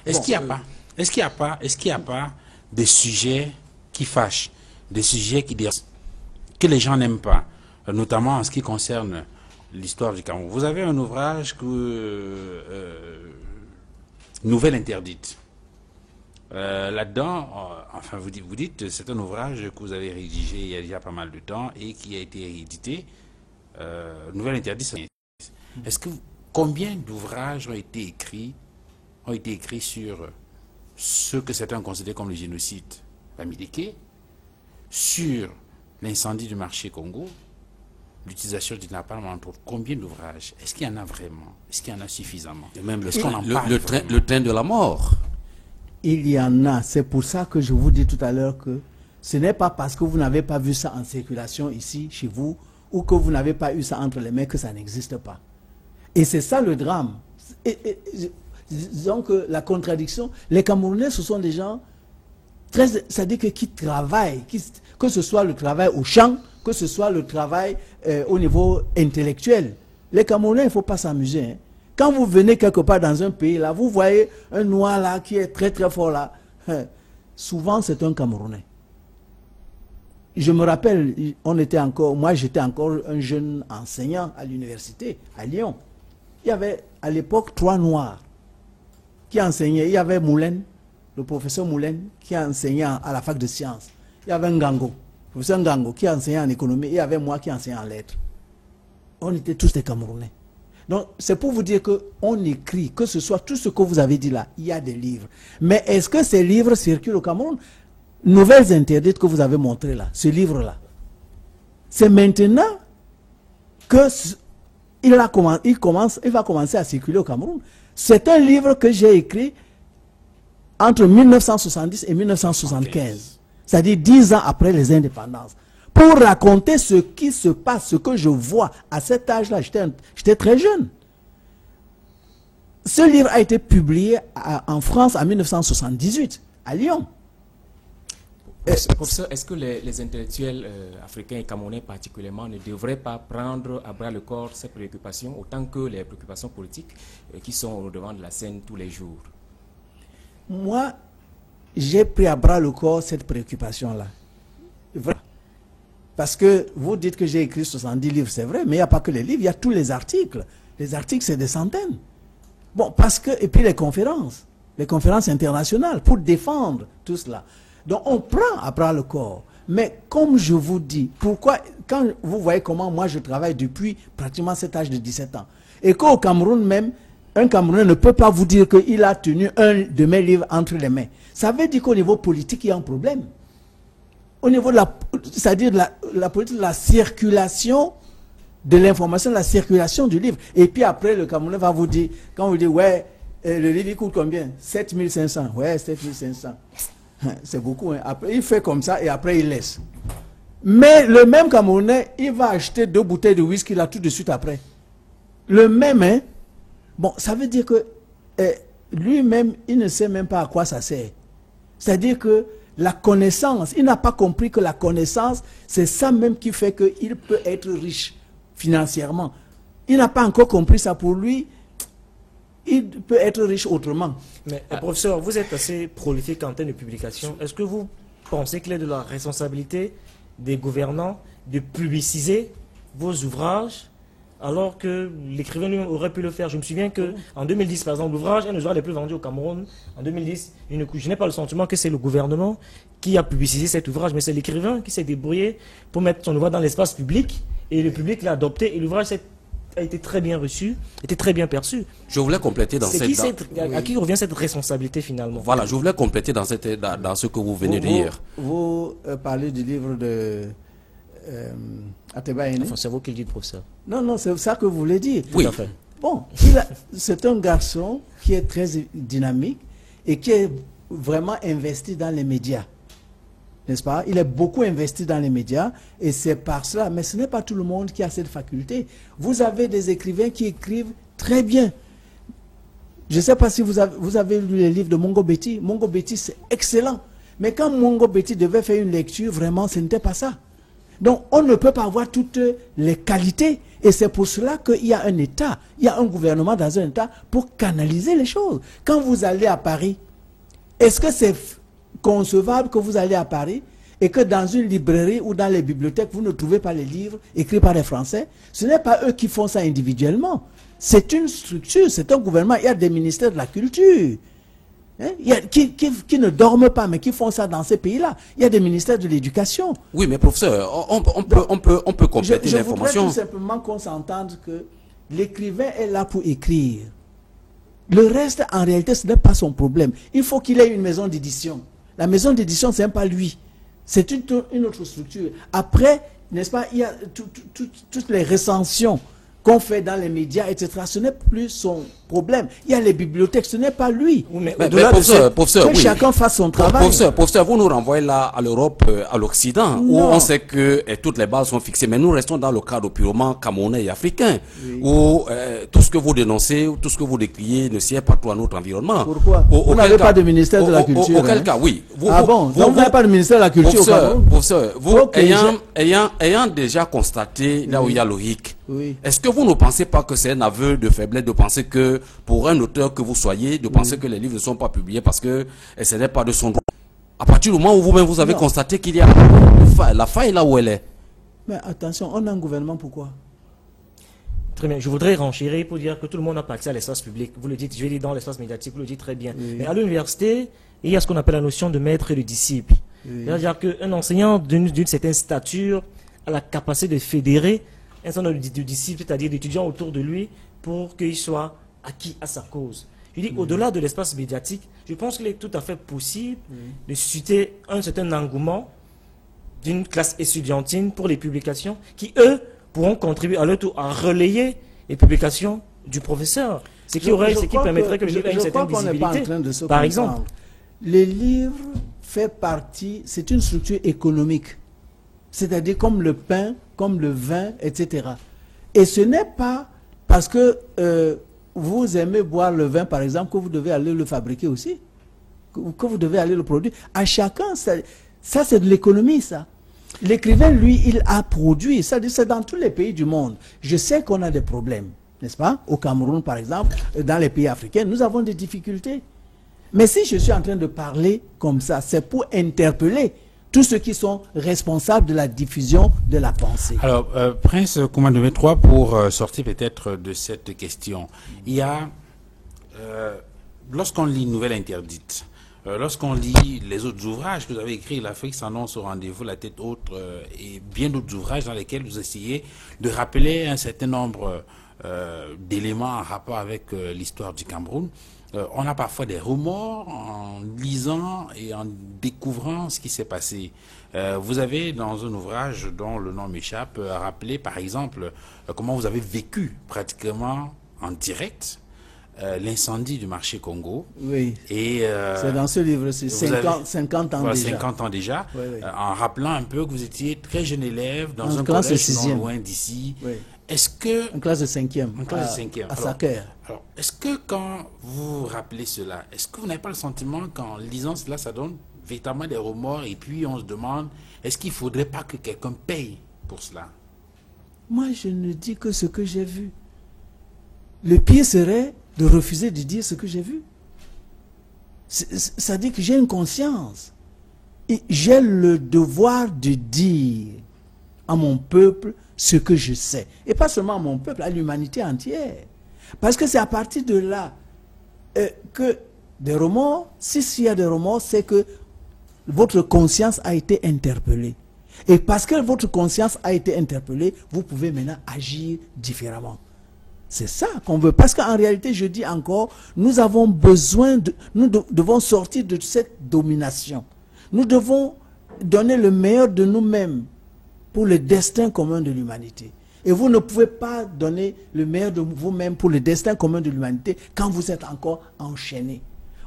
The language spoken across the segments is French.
Est-ce qu'il n'y a pas des sujets qui fâchent, des sujets que les gens n'aiment pas, notamment en ce qui concerne l'histoire du Cameroun? Vous avez un ouvrage Nouvelle interdite. Là-dedans, enfin vous dites, c'est un ouvrage que vous avez rédigé il y a déjà pas mal de temps et qui a été réédité. Nouvelle interdite. Combien d'ouvrages ont été écrits sur ce que certains considèrent comme le génocide Bamileke, sur l'incendie du marché Congo, l'utilisation du napalm, entre autres? Combien d'ouvrages? Est-ce qu'il y en a vraiment? Est-ce qu'il y en a suffisamment? Et même le train de la mort. Il y en a. C'est pour ça que je vous dis tout à l'heure que ce n'est pas parce que vous n'avez pas vu ça en circulation ici, chez vous, ou que vous n'avez pas eu ça entre les mains que ça n'existe pas. Et c'est ça le drame. Disons que la contradiction, les Camerounais, ce sont des gens c'est-à-dire qui travaillent, que ce soit le travail au champ, que ce soit le travail au niveau intellectuel. Les Camerounais, il ne faut pas s'amuser. Hein. Quand vous venez quelque part dans un pays, là, vous voyez un noir là qui est très très fort là. Souvent, c'est un Camerounais. Je me rappelle, moi j'étais encore un jeune enseignant à l'université, à Lyon. Il y avait à l'époque 3 noirs qui enseignaient. Il y avait Moulin, le professeur Moulin, qui enseignait à la fac de sciences. Il y avait Ngango, le professeur Ngango, qui enseignait en économie. Il y avait moi qui enseignais en lettres. On était tous des Camerounais. Donc, c'est pour vous dire qu'on écrit, que ce soit tout ce que vous avez dit là, il y a des livres. Mais est-ce que ces livres circulent au Cameroun? Nouvelles interdites que vous avez montrées là, ce livre-là, c'est maintenant qu'il va commencer à circuler au Cameroun. C'est un livre que j'ai écrit entre 1970 et 1975, c'est-à-dire 10 ans après les indépendances, pour raconter ce qui se passe, ce que je vois à cet âge-là. J'étais très jeune. Ce livre a été publié en France en 1978, à Lyon. Professeur, est-ce que les intellectuels africains et camerounais particulièrement ne devraient pas prendre à bras le corps ces préoccupations autant que les préoccupations politiques qui sont au devant de la scène tous les jours? Moi, j'ai pris à bras le corps cette préoccupation-là. Parce que vous dites que j'ai écrit 70 livres, c'est vrai, mais il n'y a pas que les livres, il y a tous les articles. Les articles, c'est des centaines. Bon, et puis les conférences internationales pour défendre tout cela. Donc on prend à bras le corps. Mais comme je vous dis, pourquoi, quand vous voyez comment moi je travaille depuis pratiquement cet âge de 17 ans, et qu'au Cameroun même, un Camerounais ne peut pas vous dire qu'il a tenu un de mes livres entre les mains. Ça veut dire qu'au niveau politique, il y a un problème. Au niveau de c'est-à-dire la politique, la circulation de l'information, la circulation du livre. Et puis après, le Camerounais va vous dire, quand vous dites, ouais, le livre il coûte combien? 7500. Ouais, 7500. C'est beaucoup. Hein. Après, il fait comme ça et après il laisse. Mais le même Camerounais, il va acheter 2 bouteilles de whisky là tout de suite après. Le même, hein. Bon, ça veut dire que lui-même, il ne sait même pas à quoi ça sert. C'est-à-dire que la connaissance, il n'a pas compris que la connaissance, c'est ça même qui fait qu'il peut être riche financièrement. Il n'a pas encore compris ça. Pour lui, il peut être riche autrement. Mais professeur, vous êtes assez prolifique en termes de publication. Est-ce que vous pensez qu'il est de la responsabilité des gouvernants de publiciser vos ouvrages alors que l'écrivain lui aurait pu le faire? Je me souviens qu'en 2010, par exemple, l'ouvrage est un des ouvrages les plus vendus au Cameroun. En 2010, je n'ai pas le sentiment que c'est le gouvernement qui a publicisé cet ouvrage, mais c'est l'écrivain qui s'est débrouillé pour mettre son ouvrage dans l'espace public et le public l'a adopté et l'ouvrage a été très bien reçu, était très bien perçu. Je voulais compléter dans à qui revient cette responsabilité finalement? Voilà, je voulais compléter dans ce que vous venez de dire. Vous parlez du livre de Ateba Ene. Enfin, c'est vous qui le dites, professeur. Non, c'est ça que vous voulez dire. Oui. Tout à fait. Bon, c'est un garçon qui est très dynamique et qui est vraiment investi dans les médias. N'est-ce pas? Il est beaucoup investi dans les médias et c'est par cela. Mais ce n'est pas tout le monde qui a cette faculté. Vous avez des écrivains qui écrivent très bien. Je ne sais pas si vous avez lu les livres de Mongo Betty. Mongo Betty, c'est excellent. Mais quand Mongo Betty devait faire une lecture, vraiment, ce n'était pas ça. Donc, on ne peut pas avoir toutes les qualités Et c'est pour cela qu'il y a un État, il y a un gouvernement dans un État pour canaliser les choses. Quand vous allez à Paris, est-ce que c'est concevable que vous allez à Paris et que dans une librairie ou dans les bibliothèques, vous ne trouvez pas les livres écrits par les Français? Ce n'est pas eux qui font ça individuellement. C'est une structure, c'est un gouvernement. Il y a des ministères de la culture qui ne dorment pas, mais qui font ça dans ces pays-là. Il y a des ministères de l'éducation. Oui, mais professeur, on peut compléter Je voudrais l'information. tout simplement qu'on s'entende que l'écrivain est là pour écrire. Le reste, en réalité, ce n'est pas son problème. Il faut qu'il ait une maison d'édition. La maison d'édition, ce n'est pas lui. C'est une autre structure. Après, n'est-ce pas, il y a toutes les recensions qu'on fait dans les médias, etc. Ce n'est plus son problème. Il y a les bibliothèques, ce n'est pas lui. Mais Que oui. chacun fasse son travail. Professeur, vous nous renvoyez là à l'Europe, à l'Occident, où on sait que toutes les bases sont fixées. Mais nous restons dans le cadre purement camerounais et africain, où tout ce que vous dénoncez, tout ce que vous décriez ne sied pas tout à notre environnement. Pourquoi? Vous n'avez pas de ministère de la Culture. Auquel cas, oui. Donc vous n'avez pas de ministère de la Culture au Cameroun? Professeur, vous, ayant déjà constaté là où il y a logique, est-ce que vous ne pensez pas que c'est un aveu de faiblesse de penser que, pour un auteur que vous soyez, de penser que les livres ne sont pas publiés parce que ce n'est pas de son droit? À partir du moment où vous-même vous avez constaté qu'il y a la faille là où elle est. Mais attention, on a un gouvernement, pourquoi? Très bien, je voudrais renchérir pour dire que tout le monde n'a pas accès à l'espace public. Vous le dites, je vais dire dans l'espace médiatique, vous le dites très bien. Mais à l'université, il y a ce qu'on appelle la notion de maître et de disciple. C'est-à-dire qu'un enseignant d'une certaine stature a la capacité de fédérer un certain nombre de disciples, c'est-à-dire d'étudiants autour de lui, pour qu'il soit acquis à sa cause. Je dis, au-delà de l'espace médiatique, je pense qu'il est tout à fait possible de susciter un certain engouement d'une classe étudiantine pour les publications qui, eux, pourront contribuer à leur tour à relayer les publications du professeur. Ce qui permettrait que le livre ait une certaine visibilité. Par exemple, les livres fait partie, c'est une structure économique. C'est-à-dire comme le pain, comme le vin, etc. Et ce n'est pas parce que vous aimez boire le vin, par exemple, que vous devez aller le fabriquer aussi, que vous devez aller le produire. À chacun, ça c'est de l'économie, ça. L'écrivain, lui, il a produit. C'est dans tous les pays du monde. Je sais qu'on a des problèmes, n'est-ce pas? Au Cameroun, par exemple, dans les pays africains, nous avons des difficultés. Mais si je suis en train de parler comme ça, c'est pour interpeller tous ceux qui sont responsables de la diffusion de la pensée. Alors, Prince Koumandoué III, pour sortir peut-être de cette question, il y a, lorsqu'on lit Nouvelle interdite, lorsqu'on lit les autres ouvrages que vous avez écrits, l'Afrique s'annonce au rendez-vous, la tête haute, et bien d'autres ouvrages dans lesquels vous essayez de rappeler un certain nombre d'éléments en rapport avec l'histoire du Cameroun, on a parfois des remords en lisant et en découvrant ce qui s'est passé. Vous avez dans un ouvrage dont le nom m'échappe rappelé par exemple comment vous avez vécu pratiquement en direct l'incendie du marché Congo. Oui, et c'est dans ce livre, c'est 50 ans déjà. 50 ans déjà, oui, oui. En rappelant un peu que vous étiez très jeune élève dans un classe collège de non loin d'ici. Oui. Est-ce que... En classe de 5e. En classe de 5e. À Saker. Alors, est-ce que quand vous rappelez cela, est-ce que vous n'avez pas le sentiment qu'en lisant cela, ça donne véritablement des remords et puis on se demande, est-ce qu'il ne faudrait pas que quelqu'un paye pour cela? Moi, je ne dis que ce que j'ai vu. Le pire serait de refuser de dire ce que j'ai vu. Ça dit que j'ai une conscience. Et j'ai le devoir de dire à mon peuple ce que je sais. Et pas seulement à mon peuple, à l'humanité entière. Parce que c'est à partir de là que des remords, s'il y a des remords, c'est que votre conscience a été interpellée. Et parce que votre conscience a été interpellée, vous pouvez maintenant agir différemment. C'est ça qu'on veut. Parce qu'en réalité, je dis encore, nous avons besoin nous devons sortir de cette domination. Nous devons donner le meilleur de nous-mêmes pour le destin commun de l'humanité. Et vous ne pouvez pas donner le meilleur de vous-même pour le destin commun de l'humanité quand vous êtes encore enchaîné.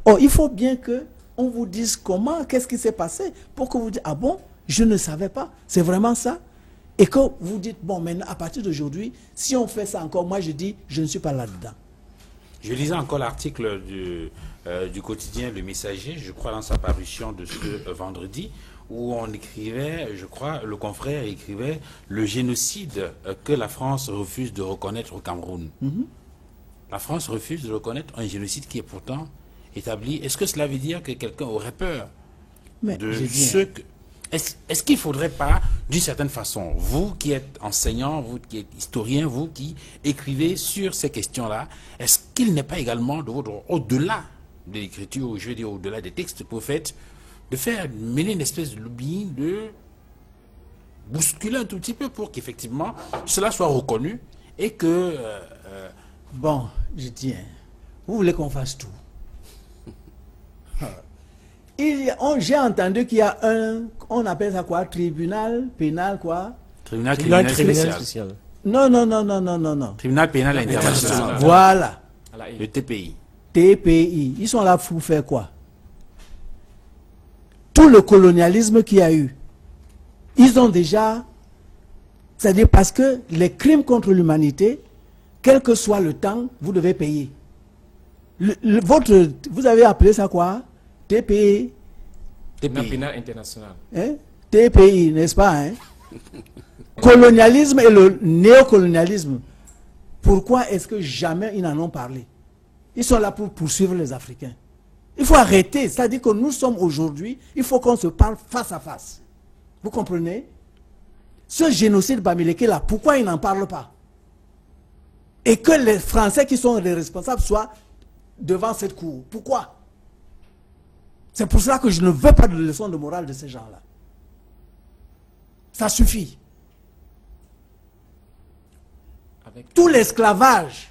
Or, il faut bien qu'on vous dise comment, qu'est-ce qui s'est passé, pour que vous dites, ah bon, je ne savais pas, c'est vraiment ça. Et que vous dites, bon, maintenant, à partir d'aujourd'hui, si on fait ça encore, moi je dis, je ne suis pas là-dedans. Je lisais encore l'article du quotidien Le Messager, je crois dans sa parution de ce vendredi, où on écrivait, je crois, le confrère écrivait le génocide que la France refuse de reconnaître au Cameroun. La France refuse de reconnaître un génocide qui est pourtant établi. Est-ce que cela veut dire que quelqu'un aurait peur de ce que... Est-ce qu'il ne faudrait pas, d'une certaine façon, vous qui êtes enseignant, vous qui êtes historien, vous qui écrivez sur ces questions-là, est-ce qu'il n'est pas également de votre, au-delà de l'écriture, je veux dire au-delà des textes que vous faites, de faire mener une espèce de lobbying, de bousculer un tout petit peu pour qu'effectivement cela soit reconnu et que... Bon, je tiens. Vous voulez qu'on fasse tout? J'ai entendu qu'il y a on appelle ça quoi? Tribunal pénal quoi? Tribunal criminel spécial. Non. Tribunal pénal international. Voilà. Le TPI. TPI. Ils sont là pour faire quoi? Tout le colonialisme qu'il y a eu, ils ont déjà... C'est-à-dire parce que les crimes contre l'humanité, quel que soit le temps, vous devez payer. Vous avez appelé ça quoi? TPI. Tribunal pénal international. Hein? TPI, n'est-ce pas? Hein? Colonialisme et le néocolonialisme. Pourquoi est-ce que jamais ils n'en ont parlé? Ils sont là pour poursuivre les Africains. Il faut arrêter. C'est-à-dire que nous sommes aujourd'hui, il faut qu'on se parle face à face. Vous comprenez? Ce génocide Bamileke là, pourquoi ils n'en parlent pas? Et que les Français qui sont les responsables soient devant cette cour. Pourquoi? C'est pour cela que je ne veux pas de leçon de morale de ces gens-là. Ça suffit. Tout l'esclavage,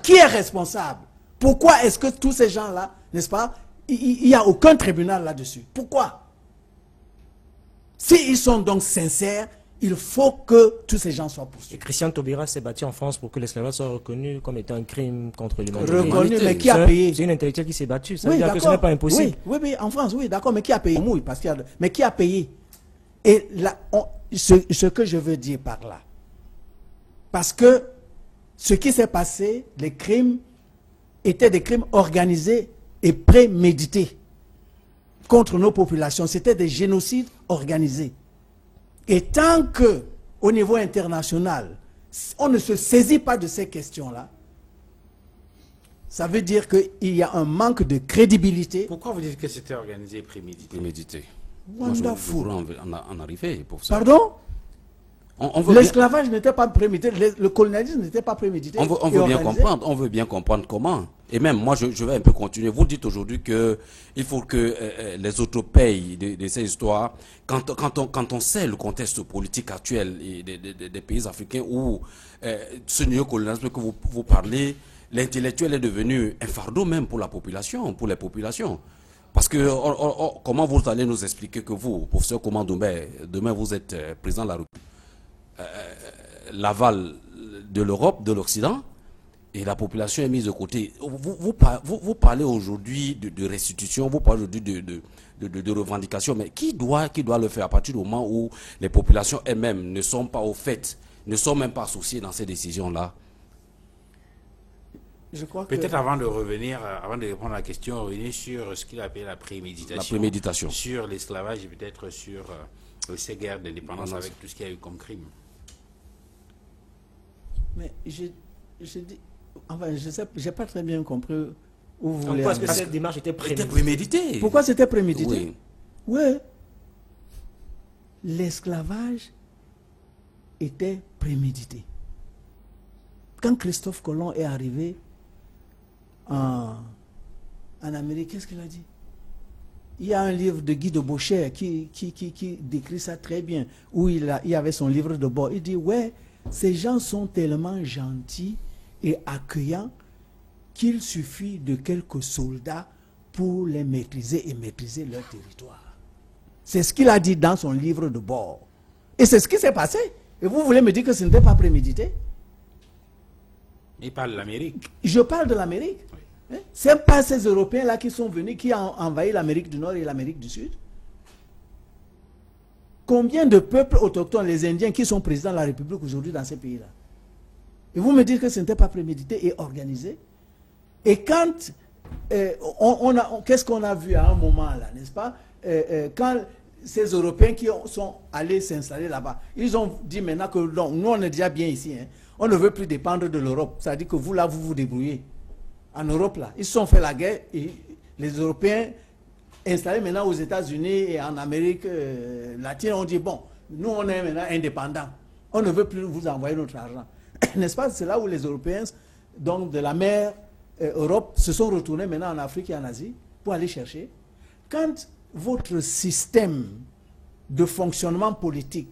qui est responsable? Pourquoi est-ce que tous ces gens-là, n'est-ce pas, il n'y a aucun tribunal là-dessus? Pourquoi? S'ils sont donc sincères, il faut que tous ces gens soient poursuivis. Et Christian Taubira s'est battu en France pour que l'esclavage soit reconnu comme étant un crime contre l'humanité. Reconnu, mais qui a payé? C'est une intellectuelle qui s'est battue. Ça oui, veut dire que ce n'est pas impossible. Oui, en France, oui, d'accord, mais qui a payé? Mais qui a payé? Et là, ce que je veux dire par là, parce que ce qui s'est passé, les crimes, étaient des crimes organisés et prémédités contre nos populations. C'était des génocides organisés. Et tant que, au niveau international, on ne se saisit pas de ces questions-là, ça veut dire qu'il y a un manque de crédibilité. Pourquoi vous dites que c'était organisé et prémédité? Prémédité. Wonderful. Moi, je voudrais en arriver pour ça. Pardon? L'esclavage n'était pas prémédité, le colonialisme n'était pas prémédité. On veut bien comprendre comment. Et même moi, je vais un peu continuer. Vous dites aujourd'hui que il faut que les autres payent de ces histoires. Quand on sait le contexte politique actuel des pays africains où ce néocolonialisme que vous parlez, l'intellectuel est devenu un fardeau même pour la population, pour les populations. Parce que comment vous allez nous expliquer que vous, professeur Komandoumbé, demain vous êtes président de la République, l'aval de l'Europe, de l'Occident, et la population est mise de côté. Vous parlez aujourd'hui de restitution, vous parlez aujourd'hui de revendication, mais qui doit le faire à partir du moment où les populations elles-mêmes ne sont pas au fait, ne sont même pas associées dans ces décisions-là? Peut-être avant de revenir, avant de répondre à la question, revenir sur ce qu'il appelle la préméditation. La préméditation. Sur l'esclavage et peut-être sur ces guerres d'indépendance avec tout ce qu'il y a eu comme crime. Mais je dis, enfin, je sais, j'ai pas très bien compris où vous voulez. Pourquoi est-ce que cette démarche était préméditée? Pourquoi c'était prémédité? Oui. Oui. L'esclavage était prémédité. Quand Christophe Colomb est arrivé en Amérique, qu'est-ce qu'il a dit? Il y a un livre de Guy de Beauchère qui décrit ça très bien, où il y avait son livre de bord. Il dit, ouais, ces gens sont tellement gentils et accueillants qu'il suffit de quelques soldats pour les maîtriser et maîtriser leur territoire. C'est ce qu'il a dit dans son livre de bord. Et c'est ce qui s'est passé. Et vous voulez me dire que ce n'était pas prémédité? Il parle de l'Amérique. Je parle de l'Amérique. Oui. Ce n'est pas ces Européens-là qui sont venus, qui ont envahi l'Amérique du Nord et l'Amérique du Sud. Combien de peuples autochtones, les Indiens, qui sont présidents de la République aujourd'hui dans ces pays-là? Et vous me dites que ce n'était pas prémédité et organisé? Et quand, qu'est-ce qu'on a vu à un moment là, n'est-ce pas? quand ces Européens qui sont allés s'installer là-bas, ils ont dit maintenant que non, nous on est déjà bien ici, hein. On ne veut plus dépendre de l'Europe. C'est-à-dire que vous là, vous vous débrouillez. En Europe là, ils se sont fait la guerre et les Européens installés maintenant aux États-Unis et en Amérique latine ont dit bon, nous on est maintenant indépendants. On ne veut plus vous envoyer notre argent. N'est-ce pas? C'est là où les Européens, donc de la mer Europe, se sont retournés maintenant en Afrique et en Asie pour aller chercher. Quand votre système de fonctionnement politique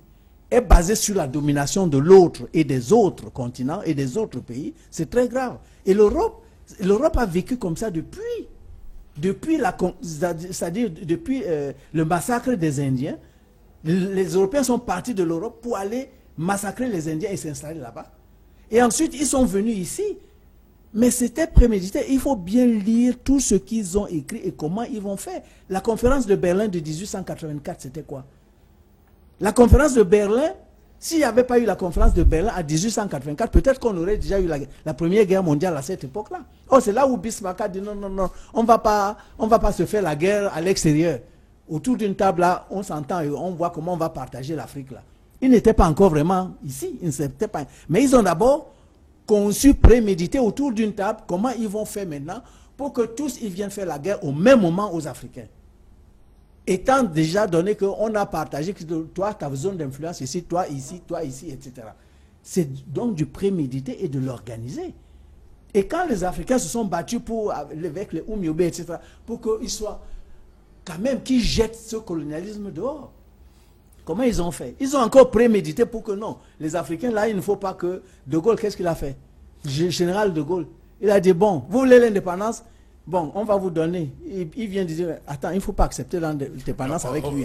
est basé sur la domination de l'autre et des autres continents et des autres pays, c'est très grave. Et l'Europe a vécu comme ça depuis le massacre des Indiens. Les Européens sont partis de l'Europe pour aller massacrer les Indiens et s'installer là-bas. Et ensuite, ils sont venus ici. Mais c'était prémédité. Il faut bien lire tout ce qu'ils ont écrit et comment ils vont faire. La conférence de Berlin de 1884, c'était quoi? La conférence de Berlin, s'il n'y avait pas eu la conférence de Berlin à 1884, peut-être qu'on aurait déjà eu la Première Guerre mondiale à cette époque-là. Oh, c'est là où Bismarck a dit non, on ne va pas se faire la guerre à l'extérieur. Autour d'une table, là, on s'entend et on voit comment on va partager l'Afrique, là. Ils n'étaient pas encore vraiment ici. Mais ils ont d'abord conçu, prémédité autour d'une table comment ils vont faire maintenant pour que tous ils viennent faire la guerre au même moment aux Africains. Étant déjà donné qu'on a partagé que toi, ta zone d'influence ici, toi, ici, etc. C'est donc du prémédité et de l'organiser. Et quand les Africains se sont battus avec les Oumyobé, etc., pour qu'ils soient quand même, qu'ils jettent ce colonialisme dehors. Comment ils ont fait? Ils ont encore prémédité pour que non. Les Africains, là, il ne faut pas que... De Gaulle, qu'est-ce qu'il a fait? Général de Gaulle, il a dit, bon, vous voulez l'indépendance? Bon, on va vous donner. Il vient de dire, attends, il ne faut pas accepter l'indépendance avec lui.